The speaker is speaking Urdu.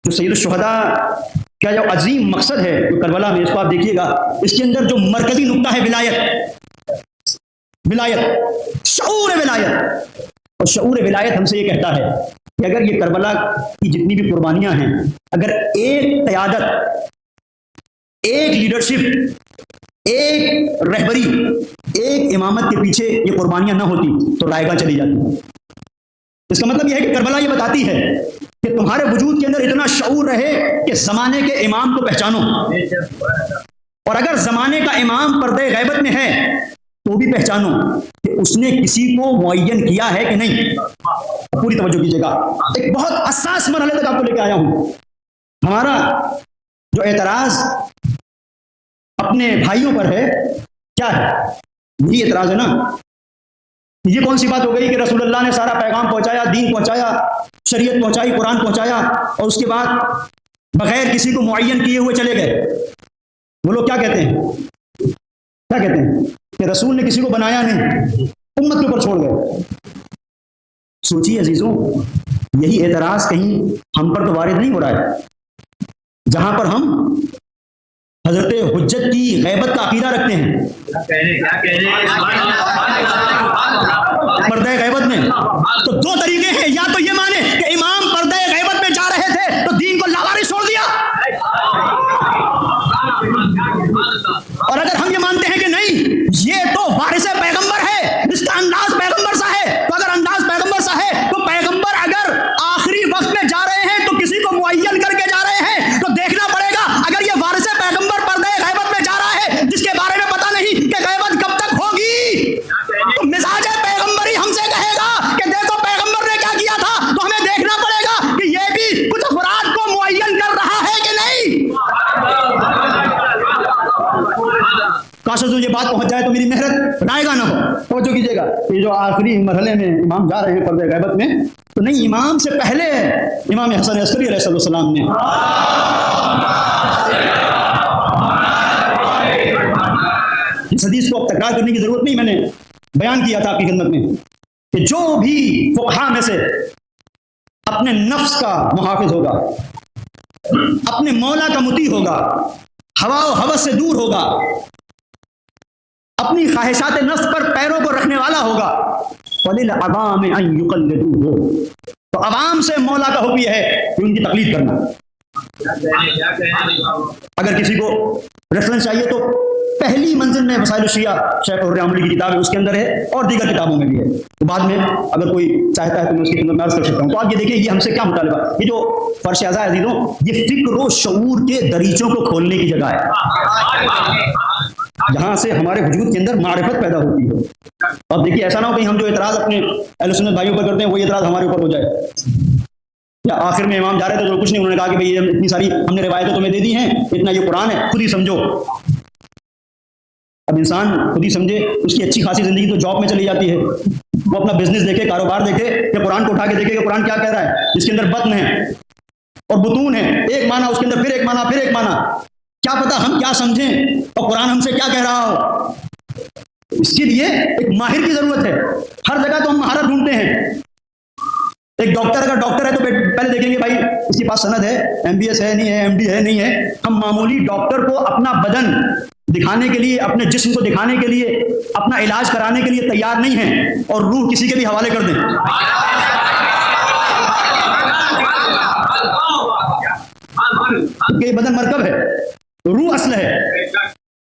جو سید الشہداء کا جو عظیم مقصد ہے جو کربلا میں، اس کو آپ دیکھیے گا، اس کے اندر جو مرکزی نقطہ ہے ولایت، شعور ولایت. اور شعور ولایت ہم سے یہ کہتا ہے کہ اگر یہ کربلا کی جتنی بھی قربانیاں ہیں، اگر ایک قیادت، ایک لیڈرشپ، ایک رہبری، ایک امامت کے پیچھے یہ قربانیاں نہ ہوتی تو رائے گاہ چلی جاتی. اس کا مطلب یہ ہے کہ کربلا یہ بتاتی ہے کہ تمہارے وجود کے اندر اتنا شعور رہے کہ زمانے کے امام کو پہچانو، اور اگر زمانے کا امام پردے غیبت میں ہے تو بھی پہچانو کہ اس نے کسی کو معین کیا ہے کہ نہیں. پوری توجہ کیجیے گا، ایک بہت حساس مرحلے تک آپ کو لے کے آیا ہوں. ہمارا جو اعتراض اپنے بھائیوں پر ہے کیا ہے؟ یہی اعتراض ہے نا. یہ کون سی بات ہو گئی کہ رسول اللہ نے سارا پیغام پہنچایا، دین پہنچایا، شریعت پہنچائی، قرآن پہنچایا، اور اس کے بعد بغیر کسی کو معین کیے ہوئے چلے گئے. وہ لوگ کیا کہتے ہیں کہ رسول نے کسی کو بنایا نہیں، امت کے اوپر چھوڑ گئے. سوچیے عزیزوں، یہی اعتراض کہیں ہم پر تو وارد نہیں ہو رہا ہے، جہاں پر ہم حضرت حجت کی غیبت کا عقیدہ رکھتے ہیں پردہ غیبت میں. تو دو طریقے ہیں، یا تو یہ مانے کہ امام پردہ غیبت میں جا رہے تھے تو دین کو لاوارث چھوڑ دیا، اور اگر ہم یہ مانتے ہیں کہ نہیں یہ تو وارث پیغمبر ہے، اس کا انداز پیغمبر سا ہے، تو اگر انداز پیغمبر سا ہے تو پیغمبر اگر آخری وقت میں جا رہے ہیں تو کسی کو معین کر کے جا رہے ہیں تو دیکھنا پڑے گا. اگر یہ وارث پیغمبر پردہ غیبت میں جا رہا ہے جس کے بارے میں پتہ نہیں کہ غیبت کب تک ہوگی، تو مزاج پیغمبری ہم سے کہے گا کہ دیکھو پیغمبر نے کیا کیا تھا. تو ہمیں دیکھنا پڑے گا کہ یہ بھی کچھ افراد کو معین کر رہا ہے کہ نہیں. کاش یہ بات پہنچ جائے تو میری محنت رائے گا نہ ہو. توجہ کیجیے گا، یہ جو آخری مرحلے میں امام جا رہے ہیں پردہ غیبت میں، تو نہیں، امام سے پہلے امام حسن عسکری علیہ السلام نے اس حدیث کو اب تکرار کرنے کی ضرورت نہیں، میں نے بیان کیا تھا آپ کی خدمت میں کہ جو بھی فقہا میں سے اپنے نفس کا محافظ ہوگا، اپنے مولا کا مطیع ہوگا، ہوا و ہوس سے دور ہوگا، اپنی خواہشات نفس پر پیروں کو رکھنے والا ہوگا، وَلِلْعَوَامِ أَن يُقَلِّدُوهُ، تو عوام سے مولا کا حکم یہ ہے کہ ان کی تقلید کرنا. اگر کسی کو ریفرنس چاہیے تو پہلی منزل میں وسائل الشیعہ شیخ حر عملی کی کتاب ہے، اس کے اندر ہے، اور دیگر کتابوں میں بھی ہے. بعد میں اگر کوئی چاہتا ہے تو میں اس کی خدمت میں عرض کر سکتا ہوں. تو آپ یہ دیکھیں یہ ہم سے کیا مطالبہ، یہ جو فرش اعضاء عزیزوں، یہ فکر و شعور کے دریچوں کو کھولنے کی جگہ ہے، جہاں سے ہمارے وجود کے اندر معرفت پیدا ہوتی ہے. اور دیکھیے ایسا نہ ہو کہ ہم جو اعتراض اپنے اہل سنت بھائیوں پر کرتے ہیں وہی اعتراض ہمارے اوپر ہو جائے. یا آخر میں امام جا رہے تھے تو کچھ نہیں، انہوں نے کہا کہ بھئی اتنی ساری ہم نے روایتیں تمہیں دے دی ہیں، اتنا یہ قرآن ہے، خود ہی سمجھو. اب انسان خود ہی سمجھے، اس کی اچھی خاصی زندگی تو جاب میں چلی جاتی ہے، وہ اپنا بزنس دیکھے، کاروبار دیکھے، کہ قرآن کو اٹھا کے دیکھے کہ قرآن کیا کہہ رہا ہے، جس کے اندر بطن ہے اور بطون ہے، ایک معنی اس کے اندر، پھر ایک معنی، پھر ایک معنی. کیا پتا ہم کیا سمجھیں اور قرآن ہم سے کیا کہہ رہا ہو. اس کے لیے ایک ماہر کی ضرورت ہے. ہر جگہ تو ہم مہارت ڈھونڈتے ہیں. ایک ڈاکٹر اگر ڈاکٹر ہے تو پہلے دیکھیں گے بھائی اس کے پاس سند ہے، MBS ہے نہیں ہے، MD ہے نہیں ہے. ہم معمولی ڈاکٹر کو اپنا بدن دکھانے کے لیے، اپنے جسم کو دکھانے کے لیے، اپنا علاج کرانے کے لیے تیار نہیں ہیں، اور روح کسی کے بھی حوالے کر دیں. کہ یہ بدن مرکب ہے، روح اصل ہے.